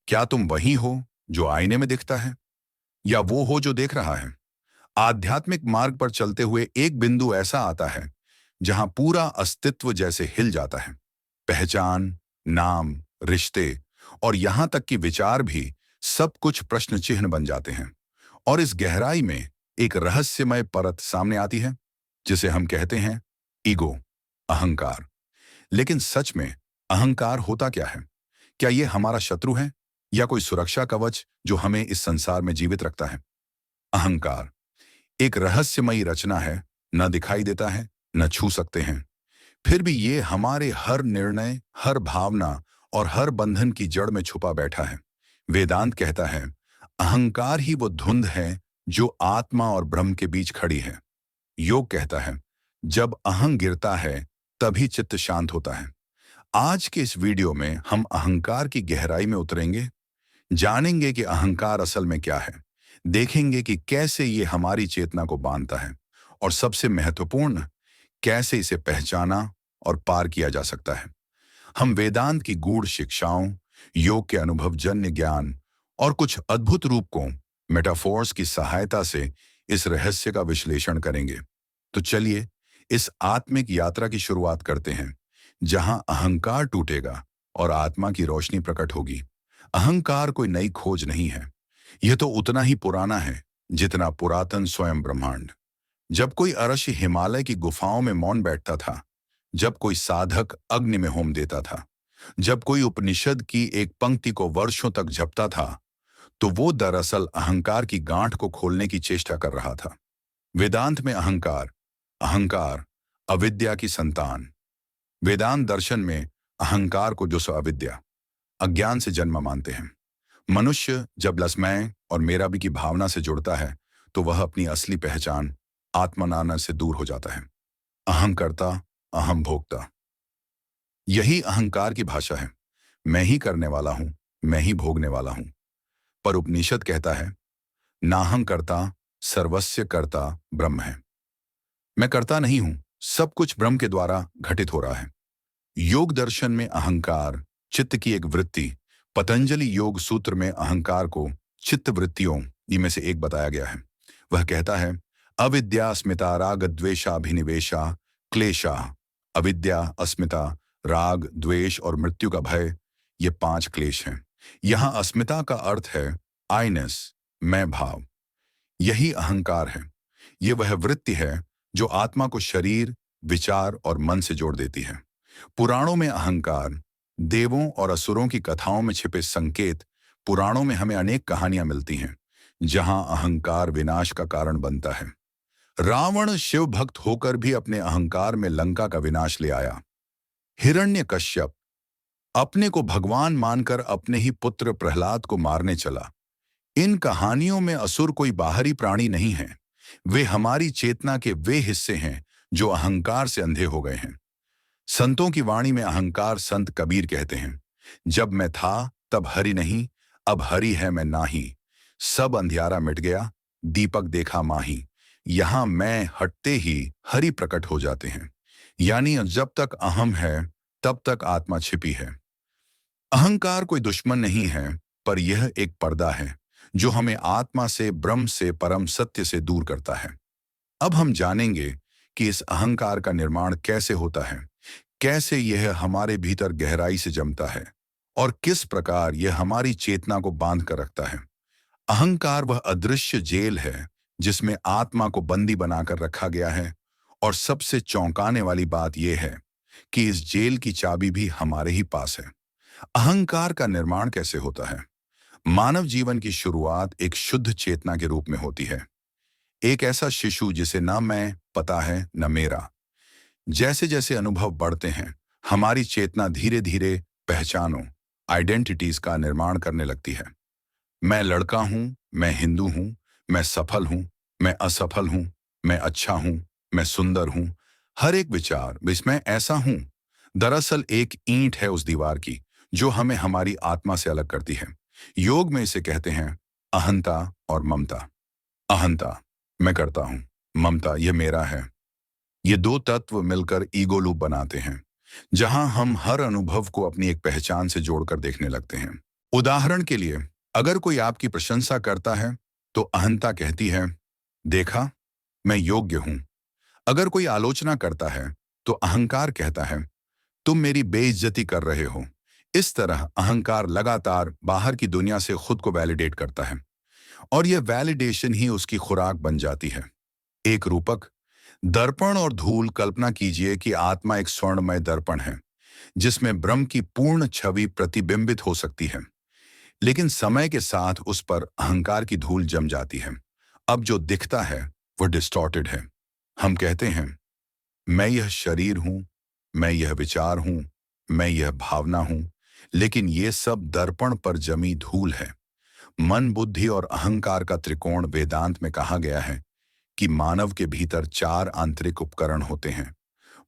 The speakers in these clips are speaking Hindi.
क्या तुम वही हो जो आईने में दिखता है, या वो हो जो देख रहा है? आध्यात्मिक मार्ग पर चलते हुए एक बिंदु ऐसा आता है जहां पूरा अस्तित्व जैसे हिल जाता है। पहचान, नाम, रिश्ते और यहां तक कि विचार भी सब कुछ प्रश्न चिन्ह बन जाते हैं। और इस गहराई में एक रहस्यमय परत सामने आती है जिसे हम कहते हैं ईगो, अहंकार। लेकिन सच में अहंकार होता क्या है? क्या ये हमारा शत्रु है या कोई सुरक्षा कवच जो हमें इस संसार में जीवित रखता है? अहंकार एक रहस्यमयी रचना है, न दिखाई देता है, न छू सकते हैं। फिर भी ये हमारे हर निर्णय, हर भावना और हर बंधन की जड़ में छुपा बैठा है। वेदांत कहता है, अहंकार ही वो धुंध है जो आत्मा और ब्रह्म के बीच खड़ी है। योग कहता है, जब अहं गिरता है तभी चित्त शांत होता है। आज के इस वीडियो में हम अहंकार की गहराई में उतरेंगे, जानेंगे कि अहंकार असल में क्या है, देखेंगे कि कैसे ये हमारी चेतना को बांधता है, और सबसे महत्वपूर्ण, कैसे इसे पहचाना और पार किया जा सकता है। हम वेदांत की गूढ़ शिक्षाओं, योग के अनुभवजन्य ज्ञान और कुछ अद्भुत रूपकों, मेटाफोर्स की सहायता से इस रहस्य का विश्लेषण करेंगे। तो चलिए इस आत्मिक यात्रा की शुरुआत करते हैं, जहां अहंकार टूटेगा और आत्मा की रोशनी प्रकट होगी। अहंकार कोई नई खोज नहीं है, यह तो उतना ही पुराना है जितना पुरातन स्वयं ब्रह्मांड। जब कोई अर्षि हिमालय की गुफाओं में मौन बैठता था, जब कोई साधक अग्नि में होम देता था, जब कोई उपनिषद की एक पंक्ति को वर्षों तक जपता था, तो वो दरअसल अहंकार की गांठ को खोलने की चेष्टा कर रहा था। वेदांत में अहंकार, अहंकार अविद्या की संतान। वेदांत दर्शन में अहंकार को जो सो अविद्या, अज्ञान से जन्म मानते हैं। मनुष्य जब लसमय और मेराबी की भावना से जुड़ता है, तो वह अपनी असली पहचान आत्मनाना से दूर हो जाता है। अहं कर्ता, अहम भोक्ता, यही अहंकार की भाषा है। मैं ही करने वाला हूं, मैं ही भोगने वाला हूं। पर उपनिषद कहता है, नाहं कर्ता, सर्वस्य कर्ता ब्रह्म है। मैं करता नहीं हूं, सब कुछ ब्रह्म के द्वारा घटित हो रहा है। योग दर्शन में अहंकार चित्त की एक वृत्ति। पतंजलि योग सूत्र में अहंकार को चित्त वृत्तियों में से एक बताया गया है। वह कहता है, अविद्या अस्मिता राग द्वेषाभिनिवेशा क्लेशा। अविद्या, अस्मिता, राग, द्वेष और मृत्यु का भय, ये 5 क्लेश हैं। यहां अस्मिता का अर्थ है आईनेस, मैं भाव। यही अहंकार है। ये वह वृत्ति है जो आत्मा को शरीर, विचार और मन से जोड़ देती है। पुराणों में अहंकार, देवों और असुरों की कथाओं में छिपे संकेत। पुराणों में हमें अनेक कहानियां मिलती हैं जहां अहंकार विनाश का कारण बनता है। रावण शिव भक्त होकर भी अपने अहंकार में लंका का विनाश ले आया। हिरण्यकश्यप अपने को भगवान मानकर अपने ही पुत्र प्रहलाद को मारने चला। इन कहानियों में असुर कोई बाहरी प्राणी नहीं है, वे हमारी चेतना के वे हिस्से हैं जो अहंकार से अंधे हो गए हैं। संतों की वाणी में अहंकार संत कबीर कहते हैं, जब मैं था तब हरि नहीं, अब हरि है मैं नाही। सब अंधियारा मिट गया, दीपक देखा माही। यहां मैं हटते ही हरि प्रकट हो जाते हैं। यानी जब तक अहम है तब तक आत्मा छिपी है। अहंकार कोई दुश्मन नहीं है, पर यह एक पर्दा है जो हमें आत्मा से, ब्रह्म से, परम सत्य से दूर करता है। अब हम जानेंगे कि इस अहंकार का निर्माण कैसे होता है, कैसे यह हमारे भीतर गहराई से जमता है और किस प्रकार यह हमारी चेतना को बांध कर रखता है। अहंकार वह अदृश्य जेल है जिसमें आत्मा को बंदी बनाकर रखा गया है, और सबसे चौंकाने वाली बात यह है कि इस जेल की चाबी भी हमारे ही पास है। अहंकार का निर्माण कैसे होता है? मानव जीवन की शुरुआत एक शुद्ध चेतना के रूप में होती है। एक ऐसा शिशु जिसे न मैं पता है न मेरा। जैसे जैसे अनुभव बढ़ते हैं, हमारी चेतना धीरे धीरे पहचानों, आइडेंटिटीज का निर्माण करने लगती है। मैं लड़का हूं, मैं हिंदू हूं, मैं सफल हूं, मैं असफल हूं, मैं अच्छा हूं, मैं सुंदर हूं। हर एक विचार इसमें ऐसा हूं दरअसल एक ईंट है उस दीवार की जो हमें हमारी आत्मा से अलग करती है। योग में इसे कहते हैं अहंता और ममता। अहंता, मैं करता हूं। ममता, यह मेरा है। ये 2 तत्व मिलकर ईगो लूप बनाते हैं, जहां हम हर अनुभव को अपनी एक पहचान से जोड़कर देखने लगते हैं। उदाहरण के लिए, अगर कोई आपकी प्रशंसा करता है तो अहंता कहती है, देखा, मैं योग्य हूं। अगर कोई आलोचना करता है तो अहंकार कहता है, तुम मेरी बेइज्जती कर रहे हो। इस तरह अहंकार लगातार बाहर की दुनिया से खुद को वैलिडेट करता है और यह वैलिडेशन ही उसकी खुराक बन जाती है। एक रूपक दर्पण और धूल। कल्पना कीजिए कि आत्मा एक स्वर्णमय दर्पण है जिसमें ब्रह्म की पूर्ण छवि प्रतिबिंबित हो सकती है, लेकिन समय के साथ उस पर अहंकार की धूल जम जाती है। अब जो दिखता है वह डिस्टॉर्टेड है। हम कहते हैं, मैं यह शरीर हूं, मैं यह विचार हूं, मैं यह भावना हूं, लेकिन ये सब दर्पण पर जमी धूल है। मन, बुद्धि और अहंकार का त्रिकोण। वेदांत में कहा गया है कि मानव के भीतर 4 आंतरिक उपकरण होते हैं,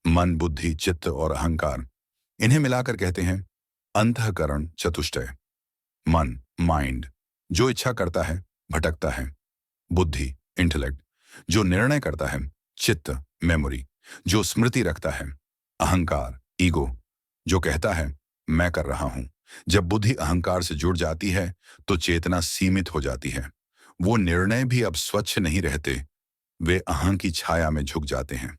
मन, बुद्धि, चित्त और अहंकार। इन्हें मिलाकर कहते हैं अंतःकरण चतुष्टय। मन, माइंड, जो इच्छा करता है, भटकता है। बुद्धि, इंटेलेक्ट, जो निर्णय करता है। चित्त, मेमोरी, जो स्मृति रखता है। अहंकार, ईगो, जो कहता है मैं कर रहा हूं। जब बुद्धि अहंकार से जुड़ जाती है तो चेतना सीमित हो जाती है। वो निर्णय भी अब स्वच्छ नहीं रहते, वे अहं की छाया में झुक जाते हैं।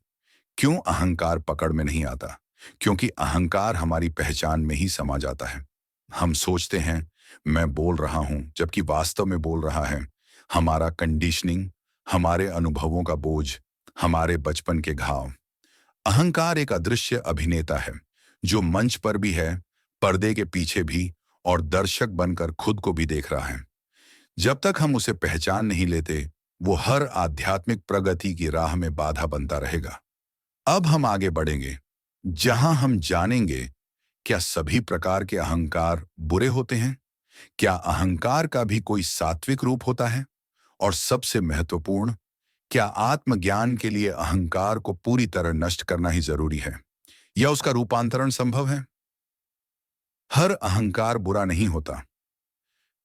क्यों अहंकार पकड़ में नहीं आता? क्योंकि अहंकार हमारी पहचान में ही समा जाता है। हम सोचते हैं मैं बोल रहा हूं, जबकि वास्तव में बोल रहा है हमारा कंडीशनिंग, हमारे अनुभवों का बोझ, हमारे बचपन के घाव। अहंकार एक अदृश्य अभिनेता है जो मंच पर भी है, पर्दे के पीछे भी, और दर्शक बनकर खुद को भी देख रहा है। जब तक हम उसे पहचान नहीं लेते, वो हर आध्यात्मिक प्रगति की राह में बाधा बनता रहेगा। अब हम आगे बढ़ेंगे, जहां हम जानेंगे क्या सभी प्रकार के अहंकार बुरे होते हैं, क्या अहंकार का भी कोई सात्विक रूप होता है, और सबसे महत्वपूर्ण, क्या आत्मज्ञान के लिए अहंकार को पूरी तरह नष्ट करना ही जरूरी है या उसका रूपांतरण संभव है? हर अहंकार बुरा नहीं होता।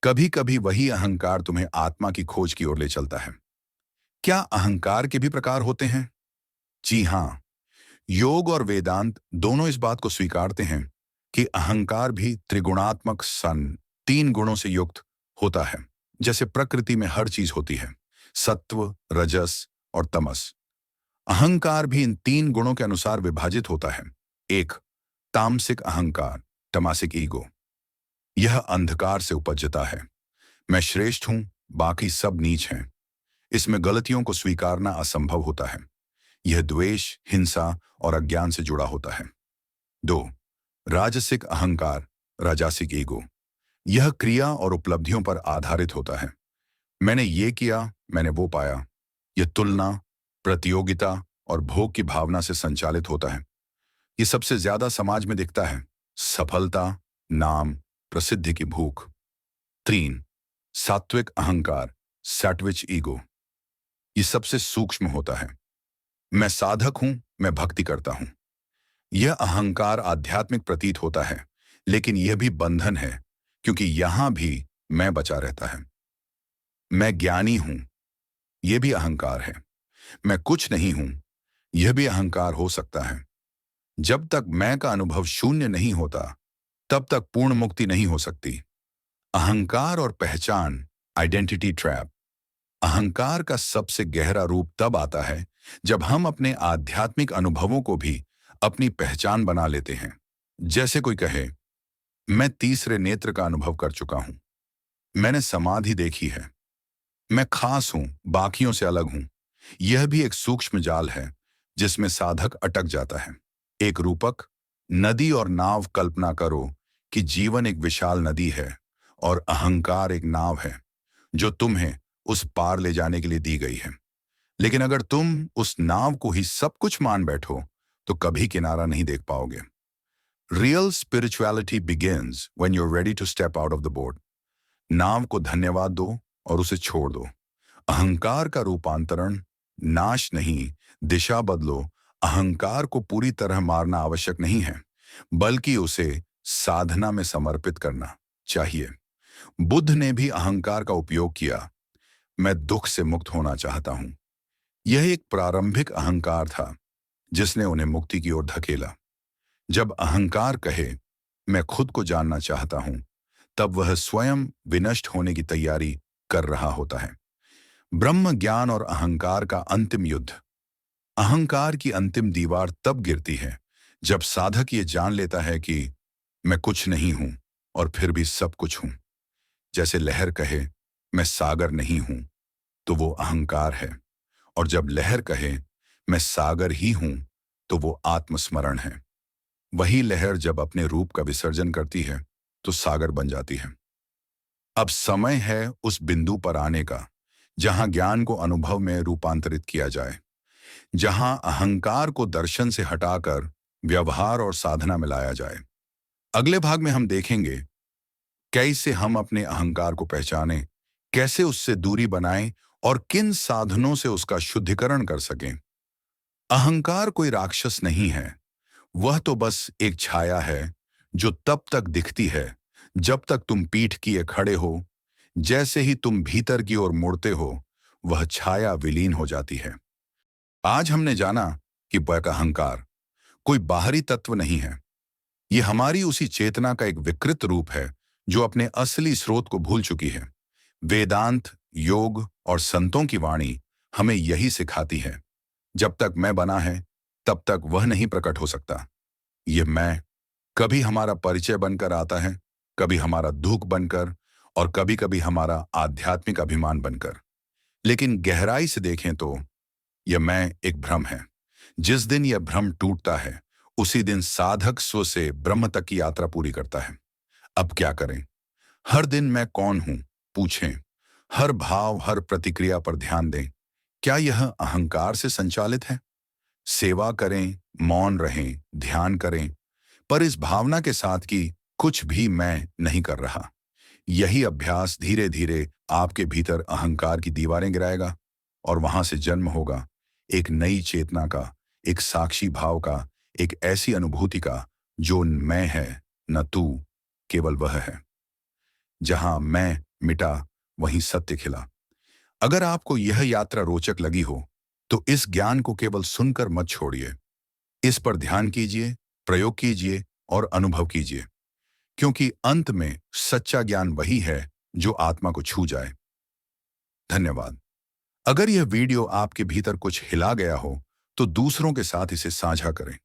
कभी कभी वही अहंकार तुम्हें आत्मा की खोज की ओर ले चलता है। क्या अहंकार के भी प्रकार होते हैं? जी हां। योग और वेदांत दोनों इस बात को स्वीकारते हैं कि अहंकार भी त्रिगुणात्मक सन 3 गुणों से युक्त होता है। जैसे प्रकृति में हर चीज होती है, सत्व, रजस और तमस। अहंकार भी इन 3 गुणों के अनुसार विभाजित होता है। एक, तामसिक अहंकार, तमासिक ईगो। यह अंधकार से उपजता है। मैं श्रेष्ठ हूं, बाकी सब नीच हैं। इसमें गलतियों को स्वीकारना असंभव होता है। यह द्वेष, हिंसा और अज्ञान से जुड़ा होता है। 2, राजसिक अहंकार, राजासिक ईगो। यह क्रिया और उपलब्धियों पर आधारित होता है। मैंने ये किया, मैंने वो पाया। यह तुलना, प्रतियोगिता और भोग की भावना से संचालित होता है। ये सबसे ज्यादा समाज में दिखता है। सफलता, नाम, प्रसिद्धि की भूख। 3, सात्विक अहंकार, सैटविच ईगो। ये सबसे सूक्ष्म होता है। मैं साधक हूं, मैं भक्ति करता हूं। यह अहंकार आध्यात्मिक प्रतीत होता है, लेकिन यह भी बंधन है, क्योंकि यहां भी मैं बचा रहता है। मैं ज्ञानी हूं, यह भी अहंकार है। मैं कुछ नहीं हूं, यह भी अहंकार हो सकता है। जब तक मैं का अनुभव शून्य नहीं होता, तब तक पूर्ण मुक्ति नहीं हो सकती। अहंकार और पहचान, आइडेंटिटी ट्रैप। अहंकार का सबसे गहरा रूप तब आता है जब हम अपने आध्यात्मिक अनुभवों को भी अपनी पहचान बना लेते हैं। जैसे कोई कहे, मैं तीसरे नेत्र का अनुभव कर चुका हूं, मैंने समाधि देखी है, मैं खास हूं, बाकियों से अलग हूं। यह भी एक सूक्ष्म जाल है जिसमें साधक अटक जाता है। एक रूपक, नदी और नाव। कल्पना करो कि जीवन एक विशाल नदी है और अहंकार एक नाव है जो तुम्हें उस पार ले जाने के लिए दी गई है। लेकिन अगर तुम उस नाव को ही सब कुछ मान बैठो तो कभी किनारा नहीं देख पाओगे। Real spirituality begins when you are ready to step out of the boat. नाव को धन्यवाद दो और उसे छोड़ दो। अहंकार का रूपांतरण, नाश नहीं, दिशा बदलो। अहंकार को पूरी तरह मारना आवश्यक नहीं है, बल्कि उसे साधना में समर्पित करना चाहिए। बुद्ध ने भी अहंकार का उपयोग किया। मैं दुख से मुक्त होना चाहता हूं। यह एक प्रारंभिक अहंकार था जिसने उन्हें मुक्ति की ओर धकेला। जब अहंकार कहे, मैं खुद को जानना चाहता हूं, तब वह स्वयं विनष्ट होने की तैयारी कर रहा होता है। ब्रह्म ज्ञान और अहंकार का अंतिम युद्ध। अहंकार की अंतिम दीवार तब गिरती है जब साधक ये जान लेता है कि मैं कुछ नहीं हूं और फिर भी सब कुछ हूं। जैसे लहर कहे मैं सागर नहीं हूं, तो वो अहंकार है। और जब लहर कहे मैं सागर ही हूं, तो वो आत्मस्मरण है। वही लहर जब अपने रूप का विसर्जन करती है तो सागर बन जाती है। अब समय है उस बिंदु पर आने का जहां ज्ञान को अनुभव में रूपांतरित किया जाए, जहां अहंकार को दर्शन से हटाकर व्यवहार और साधना में लाया जाए। अगले भाग में हम देखेंगे कैसे हम अपने अहंकार को पहचानें, कैसे उससे दूरी बनाएं और किन साधनों से उसका शुद्धिकरण कर सकें। अहंकार कोई राक्षस नहीं है, वह तो बस एक छाया है जो तब तक दिखती है जब तक तुम पीठ किए खड़े हो। जैसे ही तुम भीतर की ओर मुड़ते हो, वह छाया विलीन हो जाती है। आज हमने जाना कि वह अहंकार कोई बाहरी तत्व नहीं है, ये हमारी उसी चेतना का एक विकृत रूप है जो अपने असली स्रोत को भूल चुकी है। वेदांत, योग और संतों की वाणी हमें यही सिखाती है, जब तक मैं बना है तब तक वह नहीं प्रकट हो सकता। ये मैं कभी हमारा परिचय बनकर आता है, कभी हमारा दुख बनकर और कभी कभी हमारा आध्यात्मिक अभिमान बनकर। लेकिन गहराई से देखें तो यह मैं एक भ्रम है। जिस दिन यह भ्रम टूटता है, उसी दिन साधक स्व से ब्रह्म तक की यात्रा पूरी करता है। अब क्या करें? हर दिन मैं कौन हूं पूछें, हर भाव हर प्रतिक्रिया पर ध्यान दें। क्या यह अहंकार से संचालित है? सेवा करें, मौन रहें, ध्यान करें, पर इस भावना के साथ कि कुछ भी मैं नहीं कर रहा। यही अभ्यास धीरे धीरे आपके भीतर अहंकार की दीवारें गिराएगा और वहां से जन्म होगा एक नई चेतना का, एक साक्षी भाव का, एक ऐसी अनुभूति का जो मैं है न तू, केवल वह है। जहां मैं मिटा वहीं सत्य खिला। अगर आपको यह यात्रा रोचक लगी हो तो इस ज्ञान को केवल सुनकर मत छोड़िए। इस पर ध्यान कीजिए, प्रयोग कीजिए और अनुभव कीजिए, क्योंकि अंत में सच्चा ज्ञान वही है जो आत्मा को छू जाए। धन्यवाद। अगर यह वीडियो आपके भीतर कुछ हिला गया हो तो दूसरों के साथ इसे साझा करें,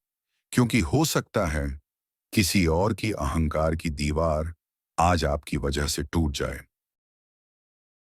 क्योंकि हो सकता है किसी और की अहंकार की दीवार आज आपकी वजह से टूट जाए।